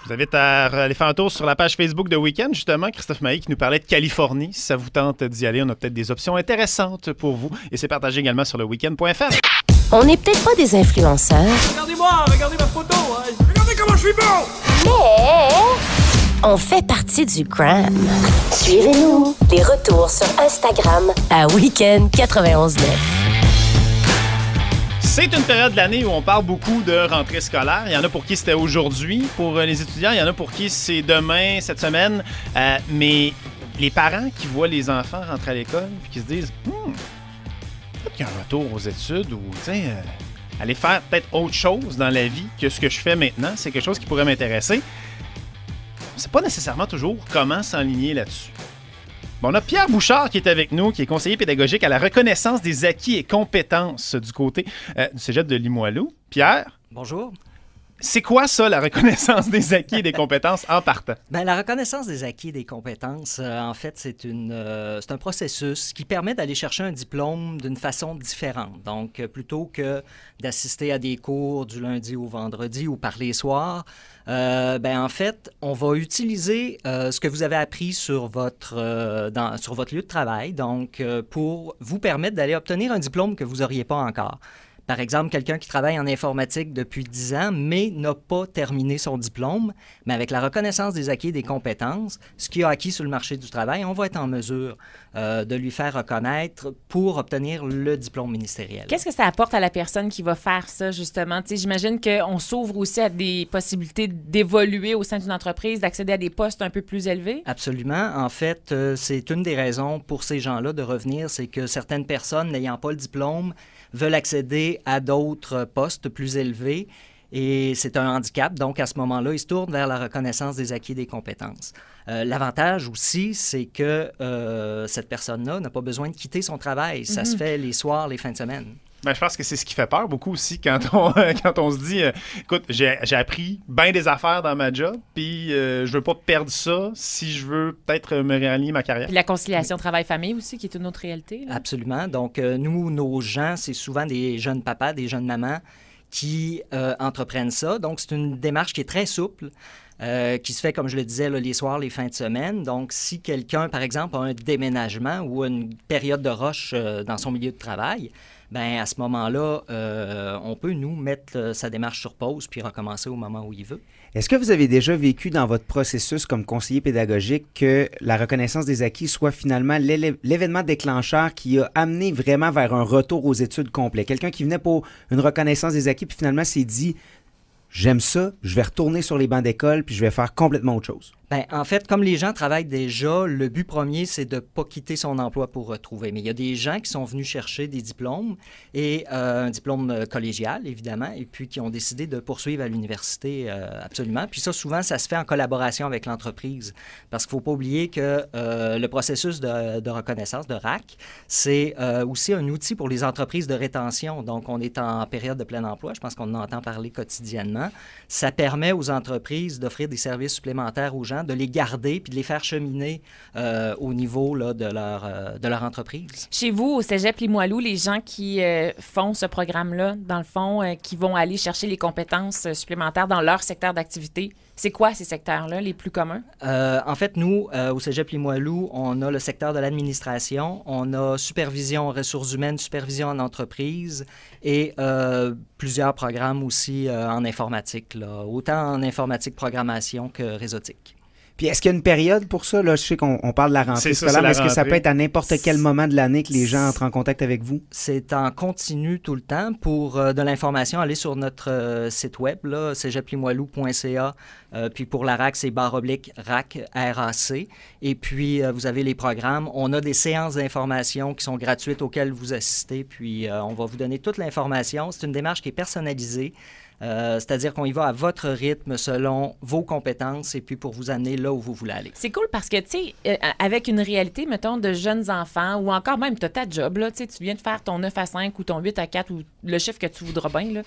Je vous invite à aller faire un tour sur la page Facebook de Week-end, justement. Christophe Maé qui nous parlait de Californie. Si ça vous tente d'y aller, on a peut-être des options intéressantes pour vous. Et c'est partagé également sur le weekend.fr. On n'est peut-être pas des influenceurs. Regardez-moi, regardez ma photo. Regardez comment je suis beau. Mais on fait partie du Gram. Suivez-nous. Les retours sur Instagram à Week-end 91.9. C'est une période de l'année où on parle beaucoup de rentrée scolaire. Il y en a pour qui c'était aujourd'hui pour les étudiants. Il y en a pour qui c'est demain, cette semaine. Mais les parents qui voient les enfants rentrer à l'école et qui se disent peut-être qu'il y a un retour aux études ou aller faire peut-être autre chose dans la vie que ce que je fais maintenant. C'est quelque chose qui pourrait m'intéresser. On ne sait pas nécessairement toujours comment s'enligner là-dessus. Bon, on a Pierre Bouchard qui est avec nous, qui est conseiller pédagogique à la reconnaissance des acquis et compétences du côté du cégep de Limoilou. Pierre? Bonjour. C'est quoi ça, la reconnaissance des acquis et des compétences en partant? Bien, la reconnaissance des acquis et des compétences, en fait, c'est un processus qui permet d'aller chercher un diplôme d'une façon différente. Donc, plutôt que d'assister à des cours du lundi au vendredi ou par les soirs, en fait, on va utiliser ce que vous avez appris sur votre lieu de travail, donc pour vous permettre d'aller obtenir un diplôme que vous n'auriez pas encore. Par exemple, quelqu'un qui travaille en informatique depuis 10 ans, mais n'a pas terminé son diplôme, mais avec la reconnaissance des acquis et des compétences, ce qu'il a acquis sur le marché du travail, on va être en mesure de lui faire reconnaître pour obtenir le diplôme ministériel. Qu'est-ce que ça apporte à la personne qui va faire ça, justement? Tu sais, j'imagine qu'on s'ouvre aussi à des possibilités d'évoluer au sein d'une entreprise, d'accéder à des postes un peu plus élevés? Absolument. En fait, c'est une des raisons pour ces gens-là de revenir, c'est que certaines personnes n'ayant pas le diplôme veulent accéder à d'autres postes plus élevés et c'est un handicap. Donc, à ce moment-là, ils se tournent vers la reconnaissance des acquis et des compétences. L'avantage aussi, c'est que cette personne-là n'a pas besoin de quitter son travail. Ça se fait les soirs, les fins de semaine. Ben, je pense que c'est ce qui fait peur beaucoup aussi quand on se dit écoute, j'ai appris bien des affaires dans ma job, puis je veux pas perdre ça si je veux peut-être me réaligner ma carrière. Puis la conciliation travail-famille aussi, qui est une autre réalité. Là. Absolument. Donc, nous, nos gens, c'est souvent des jeunes papas, des jeunes mamans qui entreprennent ça. Donc, c'est une démarche qui est très souple. Qui se fait, comme je le disais, là, les soirs, les fins de semaine. Donc, si quelqu'un, par exemple, a un déménagement ou une période de rush dans son milieu de travail, bien, à ce moment-là, on peut, nous, mettre sa démarche sur pause puis recommencer au moment où il veut. Est-ce que vous avez déjà vécu dans votre processus comme conseiller pédagogique que la reconnaissance des acquis soit finalement l'événement déclencheur qui a amené vraiment vers un retour aux études complets? Quelqu'un qui venait pour une reconnaissance des acquis puis finalement s'est dit « J'aime ça, je vais retourner sur les bancs d'école puis je vais faire complètement autre chose ». Bien, en fait, comme les gens travaillent déjà, le but premier, c'est de ne pas quitter son emploi pour retrouver. Mais il y a des gens qui sont venus chercher des diplômes, et un diplôme collégial, évidemment, et puis qui ont décidé de poursuivre à l'université absolument. Puis ça, souvent, ça se fait en collaboration avec l'entreprise. Parce qu'il ne faut pas oublier que le processus de reconnaissance, de RAC, c'est aussi un outil pour les entreprises de rétention. Donc, on est en période de plein emploi. Je pense qu'on en entend parler quotidiennement. Ça permet aux entreprises d'offrir des services supplémentaires aux gens, de les garder puis de les faire cheminer au niveau là, de leur entreprise. Chez vous, au Cégep Limoilou, les gens qui font ce programme-là, dans le fond, qui vont aller chercher les compétences supplémentaires dans leur secteur d'activité, c'est quoi ces secteurs-là, les plus communs? En fait, nous, au Cégep Limoilou, on a le secteur de l'administration, on a supervision en ressources humaines, supervision en entreprise et plusieurs programmes aussi en informatique, là, autant en informatique programmation que réseautique. Puis est-ce qu'il y a une période pour ça? Là, je sais qu'on parle de la rentrée scolaire, mais est-ce que ça peut être à n'importe quel moment de l'année que les gens entrent en contact avec vous? C'est en continu tout le temps. Pour de l'information, allez sur notre site web, cégeplimoilou.ca. Puis pour la RAC, c'est /RAC, R-A-C. Et puis, vous avez les programmes. On a des séances d'information qui sont gratuites auxquelles vous assistez. Puis, on va vous donner toute l'information. C'est une démarche qui est personnalisée. C'est-à-dire qu'on y va à votre rythme selon vos compétences et puis pour vous amener là où vous voulez aller. C'est cool parce que, tu sais, avec une réalité, mettons, de jeunes enfants ou encore même, tu as ta job, là, tu viens de faire ton 9 à 5 ou ton 8 à 4 ou le chiffre que tu voudras bien, là.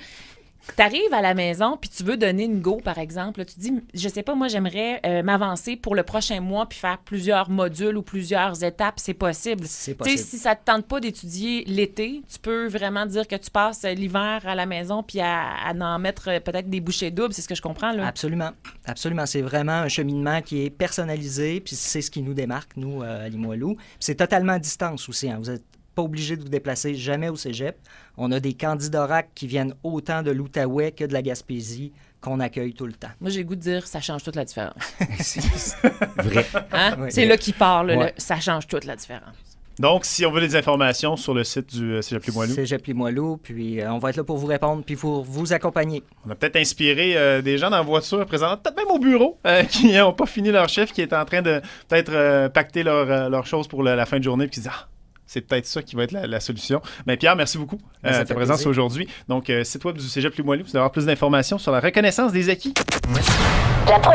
Tu arrives à la maison puis tu veux donner une go, par exemple. Là, tu dis, je sais pas, moi, j'aimerais m'avancer pour le prochain mois puis faire plusieurs modules ou plusieurs étapes. C'est possible. C'est possible. Si ça te tente pas d'étudier l'été, tu peux vraiment dire que tu passes l'hiver à la maison puis à en mettre peut-être des bouchées doubles. C'est ce que je comprends, là. Absolument. Absolument. C'est vraiment un cheminement qui est personnalisé puis c'est ce qui nous démarque, nous, à Limoilou. Puis c'est totalement à distance aussi. Hein. Vous êtes pas obligé de vous déplacer jamais au cégep. On a des candidats qui viennent autant de l'Outaouais que de la Gaspésie qu'on accueille tout le temps. Moi, j'ai le goût de dire ça change toute la différence. Vrai. Hein? Oui. C'est là qu'il parle, Ouais. ça change toute la différence. Donc, si on veut des informations sur le site du Cégep Limoilou, Cégep Limoilou, puis on va être là pour vous répondre puis pour vous accompagner. on a peut-être inspiré des gens dans la voiture présente, peut-être même au bureau, qui n'ont pas fini leur chiffre, qui est en train de peut-être pacter leurs choses pour la fin de journée, puis qui disent c'est peut-être ça qui va être la solution. Mais Pierre, merci beaucoup Ça de fait ta présence plaisir. aujourd'hui. Donc, site web du Cégep Limoilou, vous allez avoir plus d'informations sur la reconnaissance des acquis. La prochaine